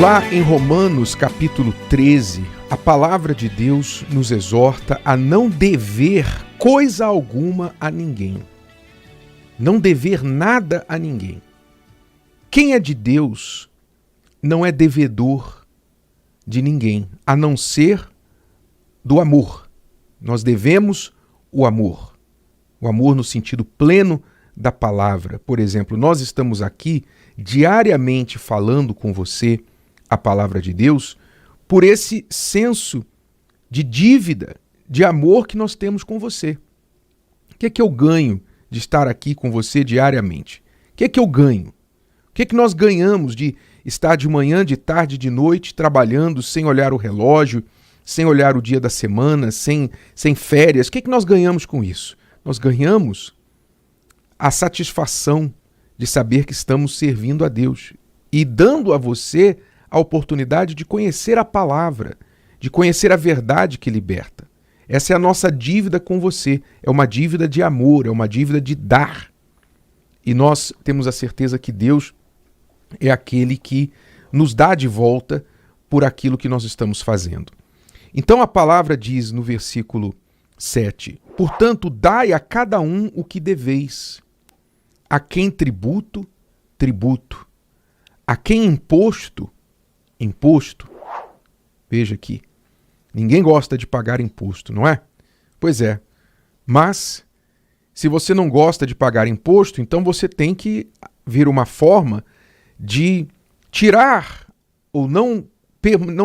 Lá em Romanos capítulo 13, a palavra de Deus nos exorta a não dever coisa alguma a ninguém. Não dever nada a ninguém. Quem é de Deus não é devedor de ninguém, a não ser do amor. Nós devemos o amor. O amor no sentido pleno da palavra. Por exemplo, nós estamos aqui diariamente falando com você a palavra de Deus por esse senso de dívida, de amor que nós temos com você. O que é que eu ganho de estar aqui com você diariamente? O que é que eu ganho? O que é que nós ganhamos de estar de manhã, de tarde, de noite, trabalhando sem olhar o relógio, sem olhar o dia da semana, sem férias? O que é que nós ganhamos com isso? Nós ganhamos a satisfação de saber que estamos servindo a Deus e dando a você a oportunidade de conhecer a palavra, de conhecer a verdade que liberta. Essa é a nossa dívida com você. É uma dívida de amor, é uma dívida de dar. E nós temos a certeza que Deus é aquele que nos dá de volta por aquilo que nós estamos fazendo. Então a palavra diz no versículo 7, portanto, dai a cada um o que deveis. A quem tributo, tributo. A quem imposto, imposto. Veja aqui, ninguém gosta de pagar imposto, não é? Pois é, mas se você não gosta de pagar imposto, então você tem que ver uma forma de tirar ou não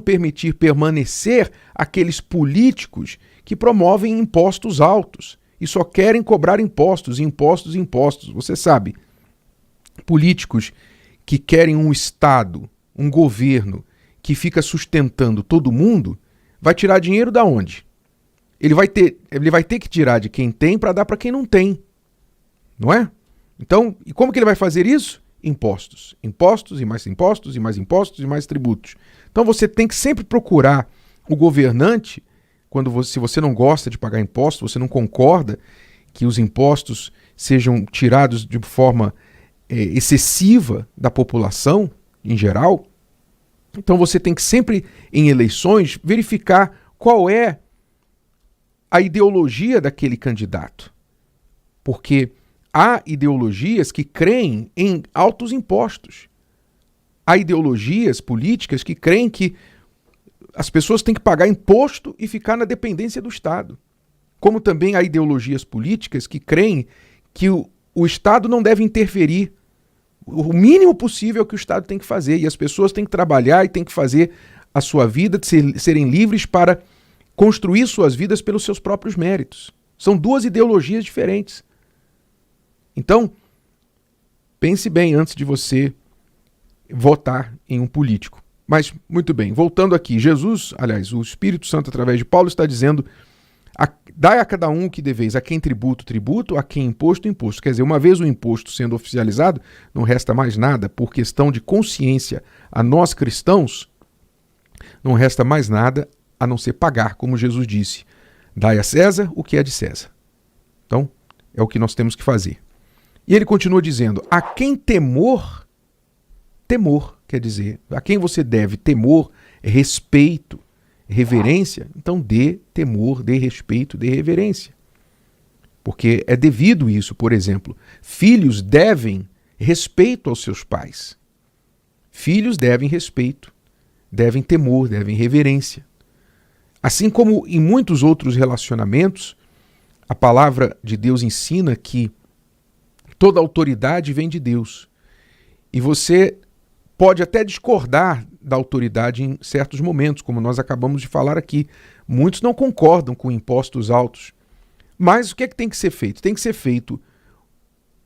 permitir permanecer aqueles políticos que promovem impostos altos e só querem cobrar impostos, impostos, impostos. Você sabe, políticos que querem um Estado, um governo que fica sustentando todo mundo, vai tirar dinheiro da onde? Ele vai ter que tirar de quem tem para dar para quem não tem. Não é? Então, e como que ele vai fazer isso? Impostos. Impostos e mais impostos e mais impostos e mais tributos. Então você tem que sempre procurar o governante, se você não gosta de pagar impostos, você não concorda que os impostos sejam tirados de forma excessiva da população em geral, então você tem que sempre, em eleições, verificar qual é a ideologia daquele candidato. Porque há ideologias que creem em altos impostos. Há ideologias políticas que creem que as pessoas têm que pagar imposto e ficar na dependência do Estado. Como também há ideologias políticas que creem que o Estado não deve interferir. O mínimo possível é o que o Estado tem que fazer. E as pessoas têm que trabalhar e têm que fazer a sua vida, serem livres para construir suas vidas pelos seus próprios méritos. São duas ideologias diferentes. Então, pense bem antes de você votar em um político. Mas, muito bem, voltando aqui, o Espírito Santo, através de Paulo, está dizendo, dai a cada um o que deveis, a quem tributo, tributo, a quem imposto, imposto. Quer dizer, uma vez o imposto sendo oficializado, não resta mais nada, por questão de consciência a nós cristãos, não resta mais nada a não ser pagar, como Jesus disse, dai a César o que é de César. Então, é o que nós temos que fazer. E ele continua dizendo, a quem temor, quer dizer, a quem você deve temor, respeito, reverência, então dê temor, dê respeito, dê reverência. Porque é devido isso, por exemplo, filhos devem respeito aos seus pais. Filhos devem respeito, devem temor, devem reverência. Assim como em muitos outros relacionamentos, a palavra de Deus ensina que toda autoridade vem de Deus. E você pode até discordar da autoridade em certos momentos, como nós acabamos de falar aqui. Muitos não concordam com impostos altos. Mas o que é que tem que ser feito? Tem que ser feito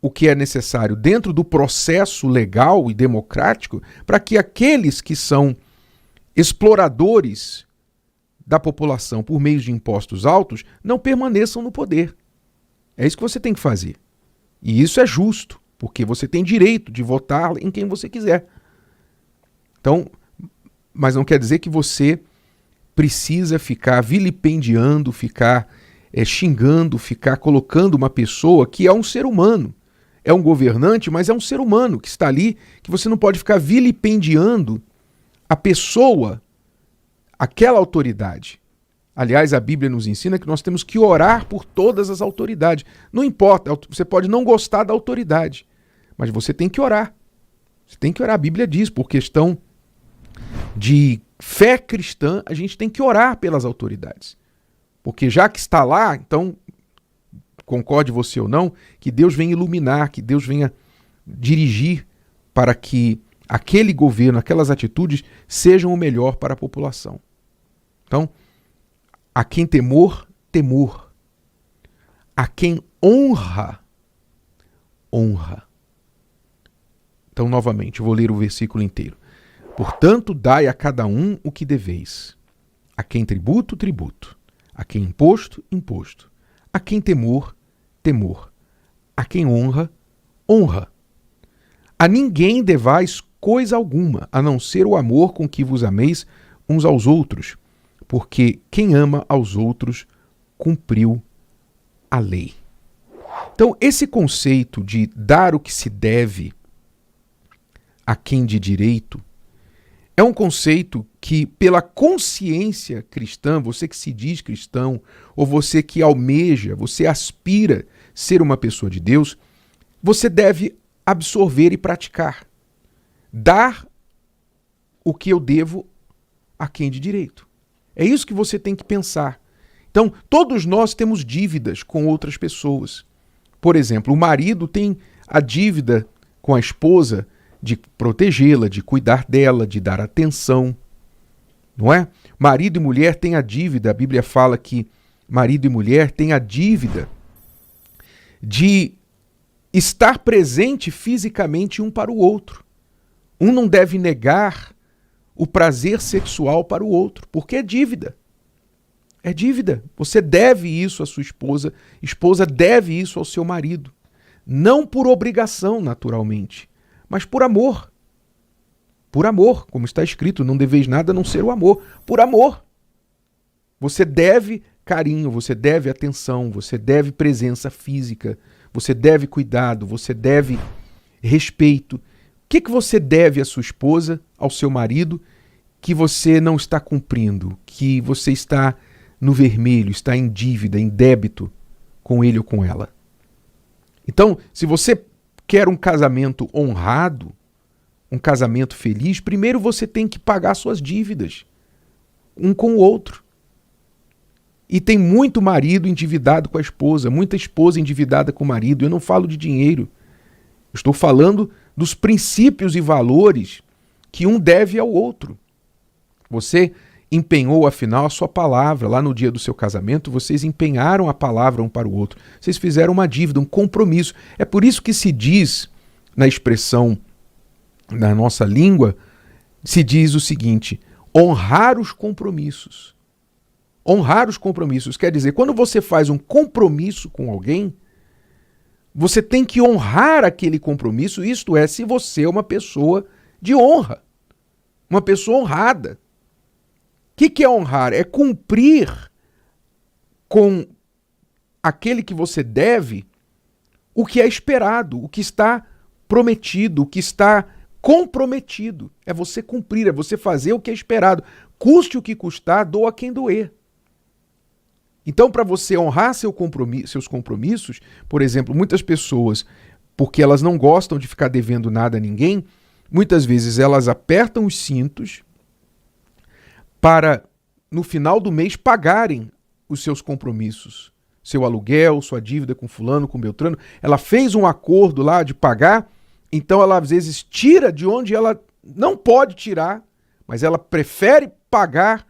o que é necessário dentro do processo legal e democrático para que aqueles que são exploradores da população por meio de impostos altos não permaneçam no poder. É isso que você tem que fazer. E isso é justo, porque você tem direito de votar em quem você quiser. Então, mas não quer dizer que você precisa ficar vilipendiando, ficar xingando, ficar colocando uma pessoa que é um ser humano. É um governante, mas é um ser humano que está ali, que você não pode ficar vilipendiando a pessoa, aquela autoridade. Aliás, a Bíblia nos ensina que nós temos que orar por todas as autoridades. Não importa, você pode não gostar da autoridade, mas você tem que orar. Você tem que orar. A Bíblia diz, por questão de fé cristã, a gente tem que orar pelas autoridades. Porque já que está lá, então, concorde você ou não, que Deus venha iluminar, que Deus venha dirigir para que aquele governo, aquelas atitudes sejam o melhor para a população. Então, a quem temor, temor. A quem honra, honra. Então, novamente, eu vou ler o versículo inteiro. Portanto, dai a cada um o que deveis. A quem tributo, tributo. A quem imposto, imposto. A quem temor, temor. A quem honra, honra. A ninguém devais coisa alguma, a não ser o amor com que vos ameis uns aos outros, porque quem ama aos outros cumpriu a lei. Então, esse conceito de dar o que se deve a quem de direito é um conceito que, pela consciência cristã, você que se diz cristão, ou você que almeja, você aspira ser uma pessoa de Deus, você deve absorver e praticar. Dar o que eu devo a quem de direito. É isso que você tem que pensar. Então, todos nós temos dívidas com outras pessoas. Por exemplo, o marido tem a dívida com a esposa de protegê-la, de cuidar dela, de dar atenção. Não é? Marido e mulher têm a dívida, a Bíblia fala que marido e mulher têm a dívida de estar presente fisicamente um para o outro. Um não deve negar o prazer sexual para o outro, porque é dívida. É dívida. Você deve isso à sua esposa, esposa deve isso ao seu marido. Não por obrigação, naturalmente, mas por amor. Por amor, como está escrito, não deveis nada a não ser o amor. Por amor. Você deve carinho, você deve atenção, você deve presença física, você deve cuidado, você deve respeito. O que você deve à sua esposa, ao seu marido, que você não está cumprindo, que você está no vermelho, está em dívida, em débito com ele ou com ela? Então, se você quer um casamento honrado, um casamento feliz, primeiro você tem que pagar suas dívidas, um com o outro. E tem muito marido endividado com a esposa, muita esposa endividada com o marido. Eu não falo de dinheiro. Eu estou falando dos princípios e valores que um deve ao outro. Você empenhou, afinal, a sua palavra. Lá no dia do seu casamento, vocês empenharam a palavra um para o outro. Vocês fizeram uma dívida, um compromisso. É por isso que se diz, na expressão na nossa língua, se diz o seguinte: honrar os compromissos. Honrar os compromissos quer dizer, quando você faz um compromisso com alguém, você tem que honrar aquele compromisso, isto é, se você é uma pessoa de honra, uma pessoa honrada. O que é honrar? É cumprir com aquele que você deve o que é esperado, o que está prometido, o que está comprometido. É você cumprir, é você fazer o que é esperado. Custe o que custar, doa quem doer. Então, para você honrar seus compromissos, por exemplo, muitas pessoas, porque elas não gostam de ficar devendo nada a ninguém, muitas vezes elas apertam os cintos para, no final do mês, pagarem os seus compromissos. Seu aluguel, sua dívida com fulano, com beltrano. Ela fez um acordo lá de pagar, então ela às vezes tira de onde ela não pode tirar, mas ela prefere pagar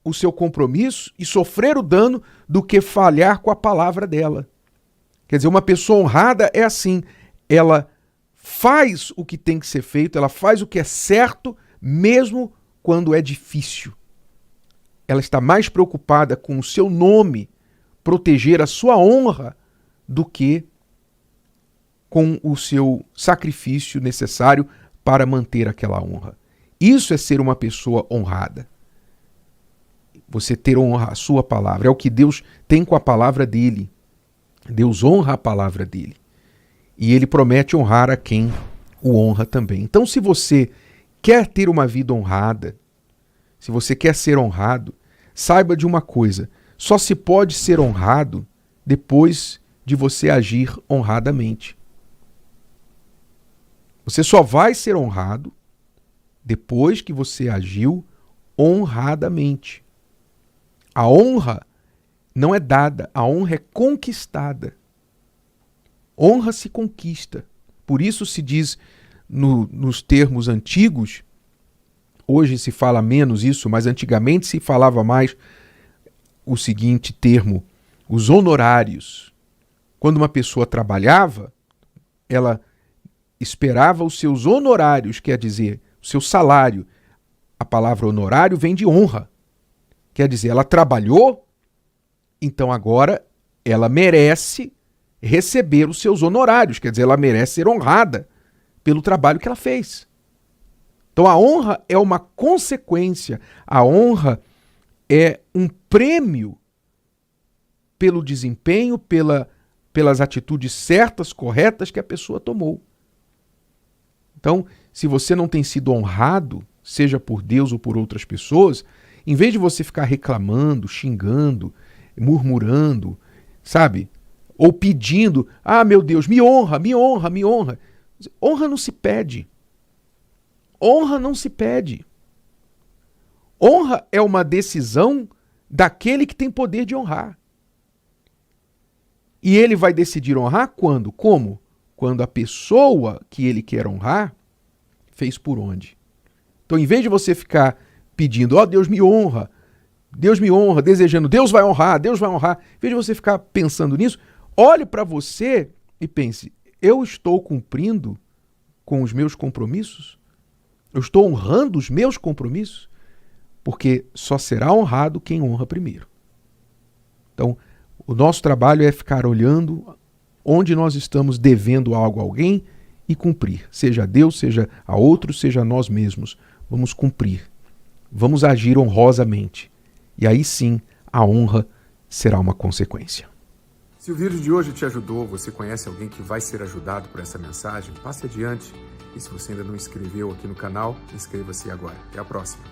o seu compromisso e sofrer o dano do que falhar com a palavra dela. Quer dizer, uma pessoa honrada é assim, ela faz o que tem que ser feito, ela faz o que é certo, mesmo quando é difícil. Ela está mais preocupada com o seu nome, proteger a sua honra, do que com o seu sacrifício necessário para manter aquela honra. Isso é ser uma pessoa honrada. Você ter honra à sua palavra. É o que Deus tem com a palavra dele. Deus honra a palavra dele. E ele promete honrar a quem o honra também. Então, se você quer ter uma vida honrada, se você quer ser honrado, saiba de uma coisa: só se pode ser honrado depois de você agir honradamente. Você só vai ser honrado depois que você agiu honradamente. A honra não é dada, a honra é conquistada. Honra se conquista. Por isso se diz nos termos antigos, hoje se fala menos isso, mas antigamente se falava mais o seguinte termo: os honorários. Quando uma pessoa trabalhava, ela esperava os seus honorários, quer dizer, o seu salário. A palavra honorário vem de honra. Quer dizer, ela trabalhou, então agora ela merece receber os seus honorários, quer dizer, ela merece ser honrada pelo trabalho que ela fez. Então a honra é uma consequência, a honra é um prêmio pelo desempenho, pelas atitudes certas, corretas que a pessoa tomou. Então, se você não tem sido honrado, seja por Deus ou por outras pessoas, em vez de você ficar reclamando, xingando, murmurando, sabe? Ou pedindo: ah, meu Deus, me honra, me honra, me honra. Honra não se pede. Honra não se pede. Honra é uma decisão daquele que tem poder de honrar. E ele vai decidir honrar quando? Como? Quando a pessoa que ele quer honrar fez por onde. Então, em vez de você ficar pedindo: ó, Deus me honra, desejando, Deus vai honrar, em vez de você ficar pensando nisso, olhe para você e pense: eu estou cumprindo com os meus compromissos? Eu estou honrando os meus compromissos? Porque só será honrado quem honra primeiro. Então, o nosso trabalho é ficar olhando onde nós estamos devendo algo a alguém e cumprir. Seja a Deus, seja a outros, seja a nós mesmos. Vamos cumprir. Vamos agir honrosamente. E aí sim, a honra será uma consequência. Se o vídeo de hoje te ajudou, você conhece alguém que vai ser ajudado por essa mensagem, passe adiante. E se você ainda não inscreveu aqui no canal, inscreva-se agora. Até a próxima.